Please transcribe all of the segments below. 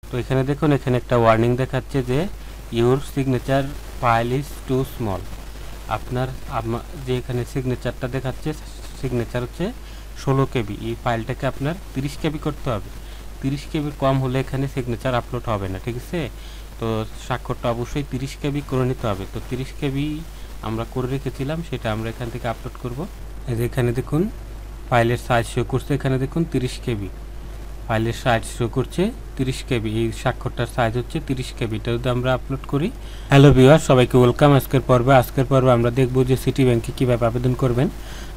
তো এখানে দেখুন, এখানে একটা ওয়ার্নিং দেখাচ্ছে যে your signature file is too small. আপনার যে এখানে সিগনেচারটা দেখাচ্ছে, সিগনেচার হচ্ছে 16 কেবি। এই ফাইলটাকে আপনার 30 কেবি করতে হবে। 30 কেবির কম হলে এখানে সিগনেচার আপলোড হবে না, ঠিক আছে? তো স্বাক্ষরটা অবশ্যই 30 কেবি করে নিতে হবে। তো 30 কেবি আমরা করে রেখেছিলাম, সেটা আমরা এখান থেকে আপলোড করব। এখানে দেখুন ফাইলের সাইজ শো করছে, এখানে দেখুন 30 কেবি ফাইলের সাইজ শো করছে 30 কেবি। এই স্বাক্ষরটার সাইজ হচ্ছে 30 কেবি। এটা যদি আমরা আপলোড করি। হ্যালো ভিউয়ার, সবাইকে ওয়েলকাম। আজকের পর্বে আমরা দেখব যে সিটি ব্যাংকে কীভাবে আবেদন করবেন।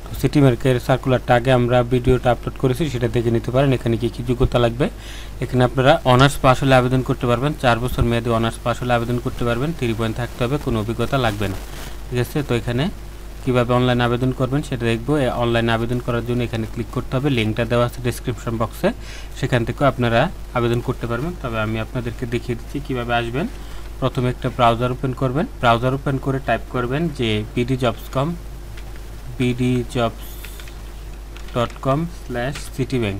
তো সিটি ব্যাংকের সার্কুলারটা আগে আমরা ভিডিওটা আপলোড করেছি, সেটা দেখে নিতে পারেন। এখানে কী কী যোগ্যতা লাগবে, এখানে আপনারা অনার্স পাস হলে আবেদন করতে পারবেন। 4 বছর মেয়াদী অনার্স পাস হলে আবেদন করতে পারবেন। 3 পয়েন্ট থাকতে হবে, কোনো অভিজ্ঞতা লাগবে না, ঠিক আছে? তো এখানে কীভাবে অনলাইন আবেদন করবেন সেটা দেখবো। অনলাইন আবেদন করার জন্য এখানে ক্লিক করতে হবে। লিঙ্কটা দেওয়া আছে ডেসক্রিপশন বক্সে, সেখান থেকেও আপনারা আবেদন করতে পারবেন। তবে আমি আপনাদেরকে দেখিয়ে দিচ্ছি কীভাবে আসবেন। প্রথমে একটা ব্রাউজার ওপেন করবেন। ব্রাউজার ওপেন করে টাইপ করবেন যে bdjobs.com/citibank।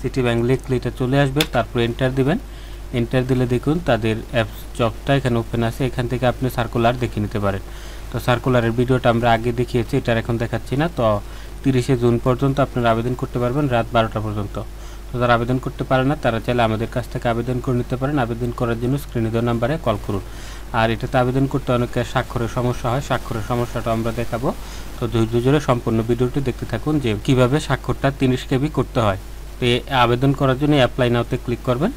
সিটিব্যাংক লিখলে এটা চলে আসবে, তারপর এন্টার দিবেন। এন্টার দিলে দেখুন তাদের অ্যাপস জবটা এখানে ওপেন আছে। এখান থেকে আপনি সার্কুলার দেখে নিতে পারেন। তো সার্কুলারের ভিডিওটা আমরা আগে দেখিয়েছি, এটার এখন দেখাচ্ছি না। তো 30শে জুন পর্যন্ত আপনারা আবেদন করতে পারবেন, রাত 12টা পর্যন্ত। তো যারা আবেদন করতে পারে না তারা চাইলে আমাদের কাছ থেকে আবেদন করে নিতে পারেন। আবেদন করার জন্য স্ক্রিনে দেওয়া নাম্বারে কল করুন। আর এটাতে আবেদন করতে অনেকের স্বাক্ষরের সমস্যা হয়, স্বাক্ষরের সমস্যাটা আমরা দেখাবো। তো ধৈর্য ধরে সম্পূর্ণ ভিডিওটি দেখতে থাকুন যে কীভাবে স্বাক্ষরটা 30 কেবি করতে হয়। তো আবেদন করার জন্য অ্যাপ্লাই নাওতে ক্লিক করবেন।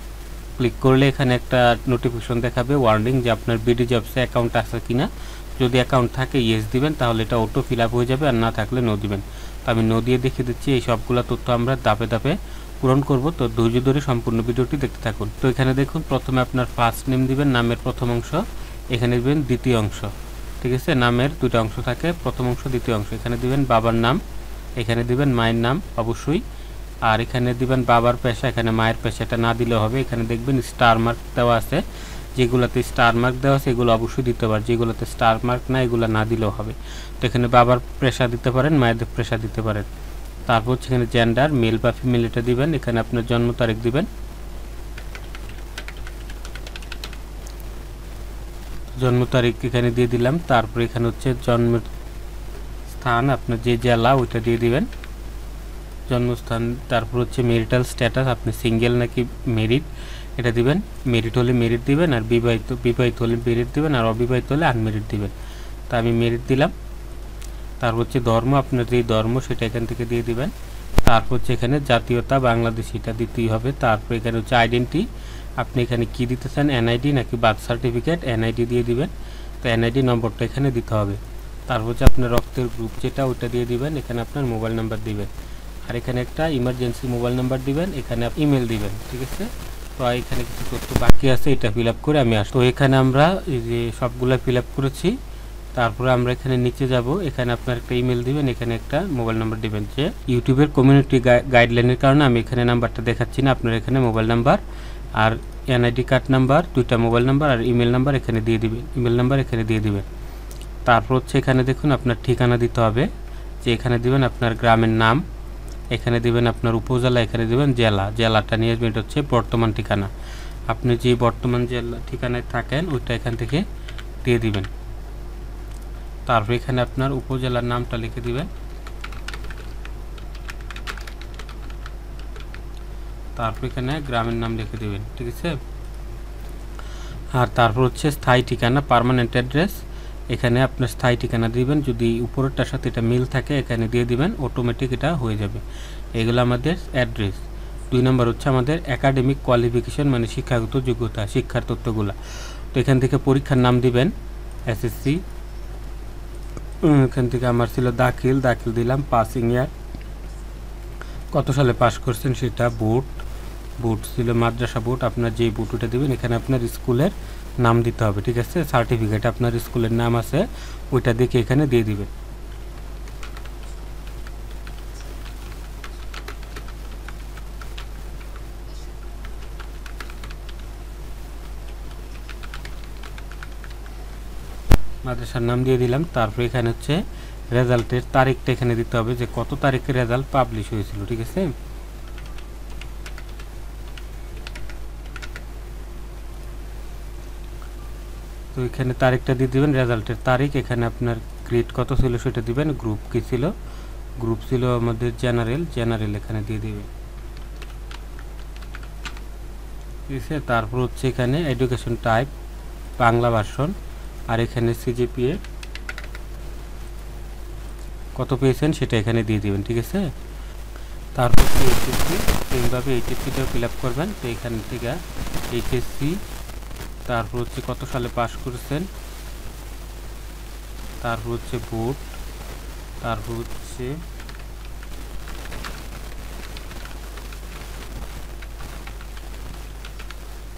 ক্লিক করলে এখানে একটা নোটিফিকেশন দেখাবে, ওয়ার্নিং, যে আপনার বিডি জবসে অ্যাকাউন্ট আছে কিনা। যদি অ্যাকাউন্ট থাকে ইয়েস দিবেন, তাহলে এটা অটো ফিল আপ হয়ে যাবে। আর না থাকলে নো দিবেন। তো আমি নো দিয়ে দেখিয়ে দিচ্ছি। এই সবগুলো তথ্য আমরা ধাপে ধাপে পূরণ করব। তো ধৈর্য ধরে সম্পূর্ণ ভিডিওটি দেখতে থাকুন। তো এখানে দেখুন, প্রথমে আপনার ফার্স্ট নেম দিবেন, নামের প্রথম অংশ। এখানে দিবেন দ্বিতীয় অংশ, ঠিক আছে? নামের দুটো অংশ থাকে, প্রথম অংশ দ্বিতীয় অংশ। এখানে দিবেন বাবার নাম, এখানে দিবেন মায়ের নাম অবশ্যই। আর এখানে দিবেন বাবার পেশা, এখানে মায়ের পেশাটা না দিলেও হবে। এখানে দেখবেন স্টার মার্ক দেওয়া আছে, যেগুলোতে স্টার মার্ক দেওয়া আছে এগুলো অবশ্যই দিতে পারেন। যেগুলোতে স্টার মার্ক না এগুলো না দিলেও হবে। তো এখানে বাবার পেশা দিতে পারেন, মায়েদের পেশা দিতে পারেন। তারপর হচ্ছে এখানে জেন্ডার, মেল বা ফিমেল এটা দিবেন। এখানে আপনার জন্ম তারিখ দিবেন, জন্ম তারিখ এখানে দিয়ে দিলাম। তারপর এখানে হচ্ছে জন্মের স্থান, আপনার যে জেলা ওইটা দিয়ে দিবেন, জন্মস্থান। তারপর হচ্ছে মেরিটাল স্ট্যাটাস, আপনি সিঙ্গেল নাকি মেরিড এটা দিবেন। মেরিট হলে মেরিট দিবেন, আর বিবাহিত হলে মেরিট দিবেন, আর অবিবাহিত হলে আনমেরিড দিবেন। তা আমি মেরিট দিলাম। তারপর হচ্ছে ধর্ম, আপনার যেই ধর্ম সেটা এখান থেকে দিয়ে দিবেন। তারপর হচ্ছে এখানে জাতীয়তা বাংলাদেশি এটা দিতেই হবে। তারপর এখানে হচ্ছে আইডেন্টি, আপনি এখানে কি দিতে চান, এনআইডি নাকি বার্থ সার্টিফিকেট, এনআইডি দিয়ে দিবেন। তো এনআইডি নম্বরটা এখানে দিতে হবে। তারপর হচ্ছে আপনার রক্তের গ্রুপ যেটা ওটা দিয়ে দিবেন। এখানে আপনার মোবাইল নাম্বার দিবেন, আর এখানে একটা ইমার্জেন্সি মোবাইল নাম্বার দিবেন। এখানে ইমেল দিবেন, ঠিক আছে? তো এখানে কিছু তথ্য বাকি আছে, এটা ফিল আপ করে আমি আসবো। তো এখানে আমরা এই যে সবগুলো ফিল আপ করেছি। তারপরে আমরা এখানে নিচে যাব, এখানে আপনার একটা ইমেল দিবেন, এখানে একটা মোবাইল নাম্বার দিবেন। যে ইউটিউবের কমিউনিটি গাইডলাইনের কারণে আমি এখানে নাম্বারটা দেখাচ্ছি না, আপনার এখানে মোবাইল নাম্বার আর এনআইডি কার্ড নাম্বার, দুইটা মোবাইল নাম্বার আর ইমেল নাম্বার এখানে দিয়ে দিবেন, ইমেল নাম্বার এখানে দিয়ে দিবেন। তারপর হচ্ছে এখানে দেখুন আপনার ঠিকানা দিতে হবে, যে এখানে দিবেন আপনার গ্রামের নাম, এখানে দিবেন আপনার উপজেলা, এখানে দিবেন জেলা, জেলাটা নিয়ে আসবেন। এটা হচ্ছে বর্তমান ঠিকানা, আপনি যে বর্তমান জেলা ঠিকানায় থাকেন ওইটা এখান থেকে দিয়ে দিবেন। তারপর এখানে আপনার উপজেলার নামটা লিখে দিবেন। তারপর এখানে গ্রামের নাম লিখে দিবেন, ঠিক আছে? আর তারপর হচ্ছে স্থায়ী ঠিকানা, পার্মানেন্ট অ্যাড্রেস, এখানে আপনার স্থায়ী ঠিকানা দিবেন। যদি উপরেরটার সাথে এটা মিল থাকে এখানে দিয়ে দিবেন, অটোমেটিক এটা হয়ে যাবে। এগুলো আমাদের অ্যাড্রেস। 2 নম্বর হচ্ছে আমাদের একাডেমিক কোয়ালিফিকেশন, মানে শিক্ষাগত যোগ্যতা, শিক্ষার তথ্যগুলা। তো এখান থেকে পরীক্ষার নাম দিবেন, এসএসসি। এখান থেকে আমার ছিল দাখিল দিলাম। পাসিং ইয়ার, কত সালে পাস করছেন সেটা। বুট ছিল মাদ্রাসা বুট, আপনার যেই বুট ওটা দেবেন। এখানে আপনার স্কুলের নাম দিতে হবে, ঠিক আছে? সার্টিফিকেট আপনার স্কুলের নাম আছে ওইটা দেখে এখানে দিয়ে দিবেন। মাদ্রাসার নাম দিয়ে দিলাম। তারপর এখানে হচ্ছে রেজাল্টের তারিখটা এখানে দিতে হবে, যে কত তারিখে রেজাল্ট পাবলিশ হয়েছিল, ঠিক আছে? তো এখানে তারিখটা দিয়ে দিবেন, রেজাল্টের তারিখ। এখানে আপনার গ্রেড কত ছিল সেটা দিবেন, গ্রুপ কী ছিল, গ্রুপ ছিল আমাদের জেনারেল এখানে দিয়ে দিবেন, ঠিক আছে। তারপর হচ্ছে এখানে এডুকেশন টাইপ বাংলা ভার্সন, আর এখানে সিজিপিএ কত পেয়েছেন সেটা এখানে দিয়ে দিবেন, ঠিক আছে। তারপর এইচএসসি, সেইভাবে এইচএসসিটাও ফিল আপ করবেন। তো এখান থেকে এইচএসসি, তারপর হচ্ছে কত সালে পাস করেছেন, তারপর হচ্ছে বোর্ড, তারপর হচ্ছে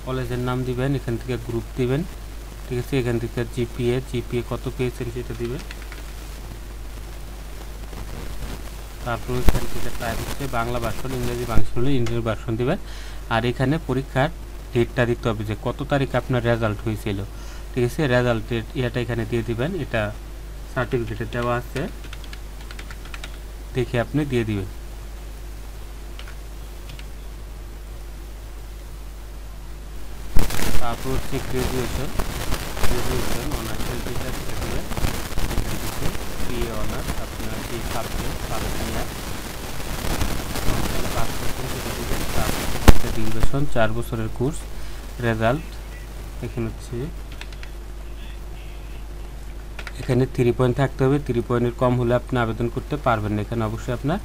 কলেজের নাম দিবেন, এখান থেকে গ্রুপ দিবেন, ঠিক আছে। এখান থেকে জিপিএ কত পেয়েছেন সেটা দিবেন। তারপর এখান থেকে টাইপ হচ্ছে বাংলা ভার্সন, ইংরেজি ভার্সন হলে ইংরেজি ভার্সন দিবেন। আর এখানে পরীক্ষার ডেটটা দিতে হবে যে কত তারিখ আপনার রেজাল্ট হয়েছিল, ঠিক আছে। রেজাল্টের এটা এখানে দিয়ে দিবেন, এটা সার্টিফিকেটে দেওয়া আছে, দেখে আপনি দিয়ে দিবেন। তারপর হচ্ছে গ্রাজুয়েশন অনার্সের যেটা সেটা দেবেন, বিএ অনার্স আপনার যে সাবজেক্ট ফার্স্ট ইয়ার পাস করছেন সেটা দেবেন। তারপর ডিউরেশন 4 বছরের কোর্স, রেজাল্ট এখানে হচ্ছে এখানে 3 পয়েন্ট থাকতে হবে, 3 পয়েন্টের কম হলে আপনি আবেদন করতে পারবেন না। এখানে অবশ্যই আপনার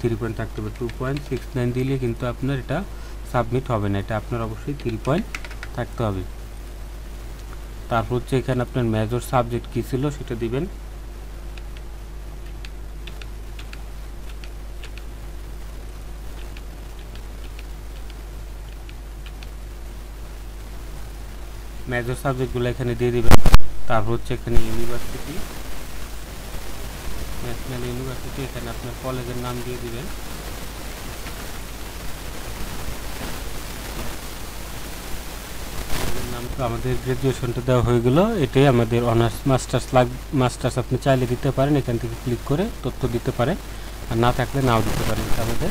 3 পয়েন্ট থাকতে হবে, 2.69 দিলে কিন্তু আপনার এটা সাবমিট হবে না, এটা আপনার অবশ্যই 3 পয়েন্ট থাকতে হবে। তারপর হচ্ছে এখানে আপনার মেজর সাবজেক্ট কী ছিল সেটা দিবেন। মেজর সাবজেক্টগুলো এখানে দিয়ে দিবেন। তারপর হচ্ছে এখানে ইউনিভার্সিটি, ন্যাশনাল ইউনিভার্সিটি, এখানে আপনার কলেজের নাম দিয়ে দিবেন। আমাদের গ্রাজুয়েশনটা দেওয়া হয়ে গেল, এটাই আমাদের অনার্স মাস্টার্স আপনি চাইলে দিতে পারেন, এখান থেকে ক্লিক করে তথ্য দিতে পারেন, আর না থাকলে নাও দিতে পারেন। এটা আমাদের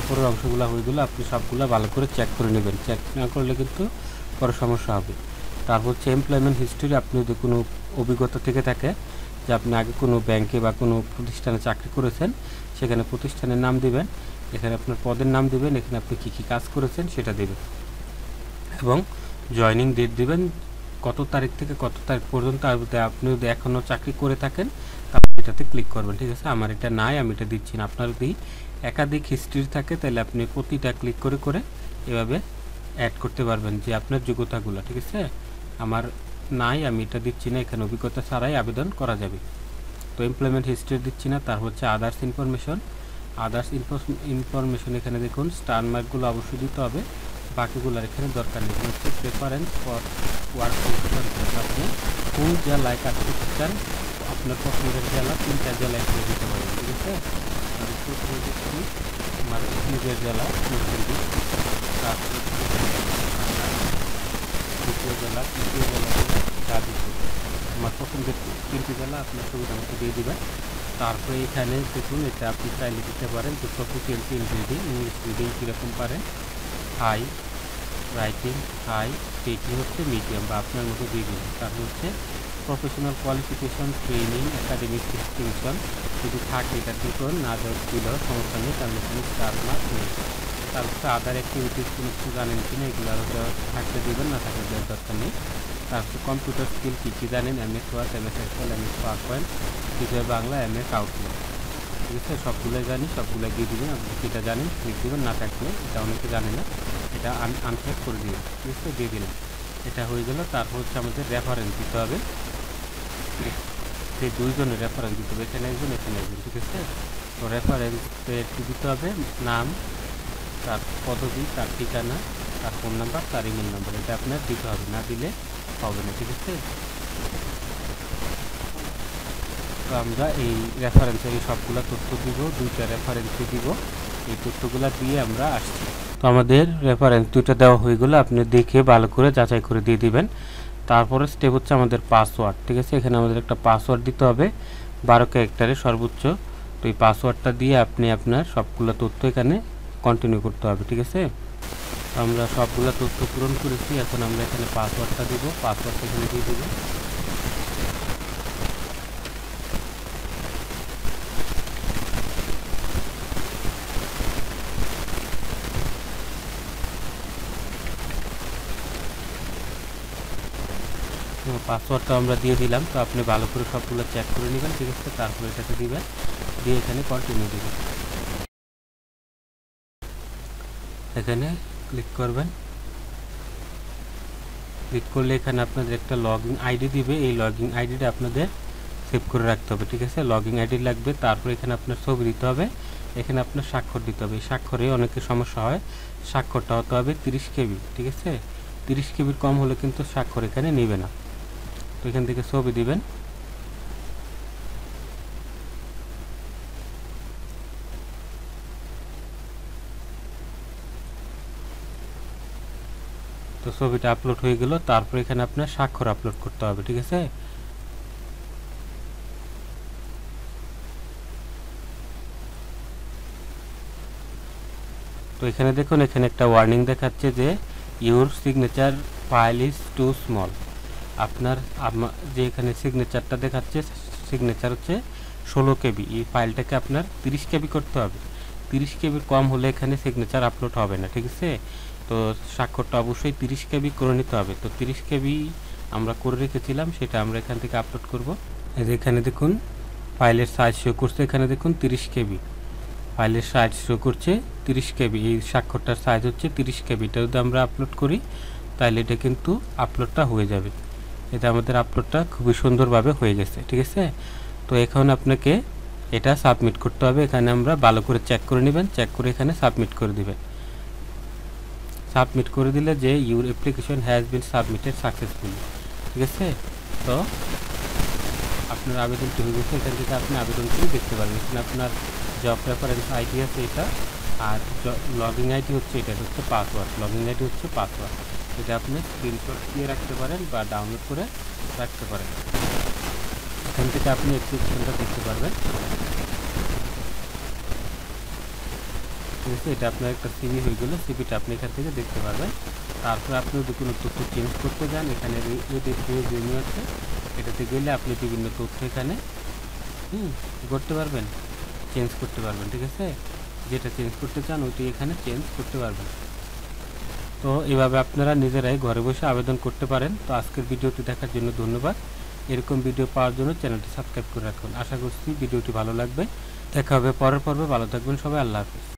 উপরের অংশগুলো হয়ে গেলো, আপনি সবগুলো ভালো করে চেক করে নেবেন, চেক না করলে কিন্তু বড় সমস্যা হবে। তারপর হচ্ছে এমপ্লয়মেন্ট হিস্ট্রি, আপনি যদি কোনো অভিজ্ঞতা থেকে থাকে যে আপনি আগে কোনো ব্যাংকে বা কোনো প্রতিষ্ঠানে চাকরি করেছেন, সেখানে প্রতিষ্ঠানের নাম দিবেন, এখানে আপনার পদের নাম দিবেন, এখানে আপনি কী কী কাজ করেছেন সেটা দেবেন, এবং জয়নিং ডেট দিবেন, কত তারিখ থেকে কত তারিখ পর্যন্ত। আপনি যদি এখনও চাকরি করে থাকেন তাহলে এটাতে ক্লিক করবেন, ঠিক আছে। আমার এটা নাই, আমি এটা দিচ্ছি না। আপনার যদি একাধিক হিস্ট্রি থাকে তাহলে আপনি প্রতিটা ক্লিক করে করে এভাবে অ্যাড করতে পারবেন যে আপনার যোগ্যতাগুলো, ঠিক আছে। আমার নাই, আমি এটা দিচ্ছি না, এখানে অভিজ্ঞতা ছাড়াই আবেদন করা যাবে। তো এমপ্লয়মেন্ট হিস্ট্রি দিচ্ছি না। তারপর হচ্ছে আদার্স ইনফরমেশন, এখানে দেখুন স্টার মার্কগুলো অবশ্যই দিতে হবে, বাকিগুলোর এখানে দরকার নেই। হচ্ছে প্রেফারেন্স ফর ওয়ার্ক, আপনি কোন জেলায় কাজ করতে চান, আপনার পছন্দের জেলা 3টা জেলায় করে দিতে পারেন, ঠিক আছে। আমার নিজের জেলা নরসিংদী, তারপরে দ্বিতীয় জেলা, তৃতীয় জেলা গাজীপুর, আমার পছন্দের 3টি জেলা আপনার সুবিধা মতো দিয়ে দেবেন। তারপরে এখানে দেখুন এটা আপনি চাইলে দিতে পারেন যে proficiency in reading, English reading কীরকম পারেন, হাই রাইটিং, হাই, স্পিকিং হচ্ছে মিডিয়াম বা আপনার মতো দিয়ে দিবেন। তারপর হচ্ছে professional qualification, training, academic distinction যদি থাকে এটা দিবেন, না দিলেও সমস্যা নেই, কারণ এখানে স্টার মার্ক নেই। তারপর হচ্ছে আদার অ্যাক্টিভিটিস কোনো কিছু জানেন কি না, এগুলো থাকলে দেবেন, না থাকলে দেওয়ার দরকার নেই। তারপর কম্পিউটার স্কিল কী কী জানেন, MS Word, MS Excel, MS PowerPoint, Bijoy Bangla, MS Outlook, ঠিক আছে। সবগুলোই জানি, সবগুলো দিয়ে দেবেন। আপনি যেটা জানেন ক্লিক দেবেন, না থাকলে এটা অনেকে জানে না, এটা আনচেক করে দিবেন, ঠিক আছে, দিয়ে দিলাম। এটা হয়ে গেল। তারপর হচ্ছে আমাদের রেফারেন্স দিতে হবে, সেই 2 জনের রেফারেন্স দিতে হবে, এখানে একজন, ঠিক আছে। তো রেফারেন্সের কী দিতে হবে, নাম, তার পদবি, তার ঠিকানা, তার ফোন নাম্বার, তার ইমেল নাম্বার, এটা আপনার দিতে হবে, না দিলে হবে না, ঠিক আছে। তো আমরা এই রেফারেন্সের এই সবগুলো তথ্য দিব, 2টা রেফারেন্সে দিব, এই তথ্যগুলো দিয়ে আমরা আসছি। তো আমাদের রেফারেন্স 2টা দেওয়া হয়ে গেলো, আপনি দেখে ভালো করে যাচাই করে দিয়ে দিবেন। তারপরে স্টেপ হচ্ছে আমাদের পাসওয়ার্ড, ঠিক আছে। এখানে আমাদের একটা পাসওয়ার্ড দিতে হবে 12 ক্যারেক্টারের সর্বোচ্চ। তো এই পাসওয়ার্ডটা দিয়ে আপনি আপনার সবগুলো তথ্য এখানে কন্টিনিউ করতে হবে, ঠিক আছে। আমরা সবগুলা তথ্য পূরণ করেছি। এখন আমরা এখানে পাসওয়ার্ডটা দেব, পাসওয়ার্ডটা এখানে দিয়ে দেব। পাসওয়ার্ডটা আমরা দিয়ে দিলাম। তো আপনি ভালো করে সবগুলো চেক করে নেবেন, ঠিক আছে। তারপরে এটাকে দিবেন, দিয়ে এখানে কন্টিনিউ দিবেন। এখানে ক্লিক করবেন। ক্লিক করলে এখানে আপনাদের একটা লগইন আইডি দিবে। এই লগইন আইডিটা আপনাদের সেভ করে রাখতে হবে, ঠিক আছে। লগইন আইডি লাগবে। তারপর এখানে আপনার ছবি দিতে হবে, এখানে আপনার স্বাক্ষর দিতে হবে। এই স্বাক্ষরে অনেকের সমস্যা হয়, স্বাক্ষরটা হতে হবে 30 কেবি, ঠিক আছে। 30 কেবির কম হলে কিন্তু স্বাক্ষর এখানে নেবে না। তো এখান থেকে ছবি দিবেন। তো ছবিটা আপলোড হয়ে গেল। তারপর এখানে আপনার স্বাক্ষর আপলোড করতে হবে, ঠিক আছে। তো এখানে দেখুন, এখানে একটা ওয়ার্নিং দেখাচ্ছে যে your signature file is too small. আপনার যে এখানে সিগনেচারটা দেখাচ্ছে, সিগনেচার হচ্ছে 16 কেবি। এই ফাইলটাকে আপনার 30 কেবি করতে হবে। 30 কেবির কম হলে এখানে সিগনেচার আপলোড হবে না, ঠিক আছে। তো স্বাক্ষরটা অবশ্যই 30 কেবি করে নিতে হবে। তো 30 কেবি আমরা করে রেখেছিলাম, সেটা আমরা এখান থেকে আপলোড করব। এখানে দেখুন ফাইলের সাইজ শো করছে, এখানে দেখুন 30 কেবি ফাইলের সাইজ শো করছে 30 কেবি। এই স্বাক্ষরটার সাইজ হচ্ছে 30 কেবি। এটা যদি আমরা আপলোড করি তাহলে এটা কিন্তু আপলোডটা হয়ে যাবে। এটা আমাদের আপলোডটা খুবই সুন্দরভাবে হয়ে গেছে, ঠিক আছে। তো এখন আপনাকে এটা সাবমিট করতে হবে। এখানে আমরা ভালো করে চেক করে নেবেন, চেক করে এখানে সাবমিট করে দিবেন। সাবমিট করে দিলে যে your application has been submitted successfully, ঠিক আছে। তো আপনার আবেদনটি হয়ে গেছে। এখান থেকে আপনি আবেদন করে দেখতে পারবেন। এখানে আপনার জব রেফারেন্স আইডি আছে এটা, আর লগইন আইডি হচ্ছে এটা হচ্ছে পাসওয়ার্ড। লগইন আইডি হচ্ছে পাসওয়ার্ড। এটা আপনি স্ক্রিনশট দিয়ে রাখতে পারেন বা ডাউনলোড করে রাখতে পারেন। এখান থেকে আপনি অ্যাপ্লিকেশনটা দেখতে পারবেন, ঠিক আছে। এটা আপনার একটা সিভি হয়ে গেল। সিভিটা আপনি এখান থেকে দেখতে পারবেন। তারপর আপনি যদি কোনো তথ্য চেঞ্জ করতে যান, এখানে রিনিউ আছে, এটাতে গেলে আপনি বিভিন্ন তথ্য এখানে করতে পারবেন, চেঞ্জ করতে পারবেন, ঠিক আছে। যেটা চেঞ্জ করতে চান ওইটি এখানে চেঞ্জ করতে পারবেন। তো এভাবে আপনারা নিজেরাই ঘরে বসে আবেদন করতে পারেন। তো আজকের ভিডিওটি দেখার জন্য ধন্যবাদ। এরকম ভিডিও পাওয়ার জন্য চ্যানেলটি সাবস্ক্রাইব করে রাখুন। আশা করছি ভিডিওটি ভালো লাগবে। দেখা হবে পরের পর্বে। ভালো থাকবেন সবাই। আল্লাহ হাফেজ।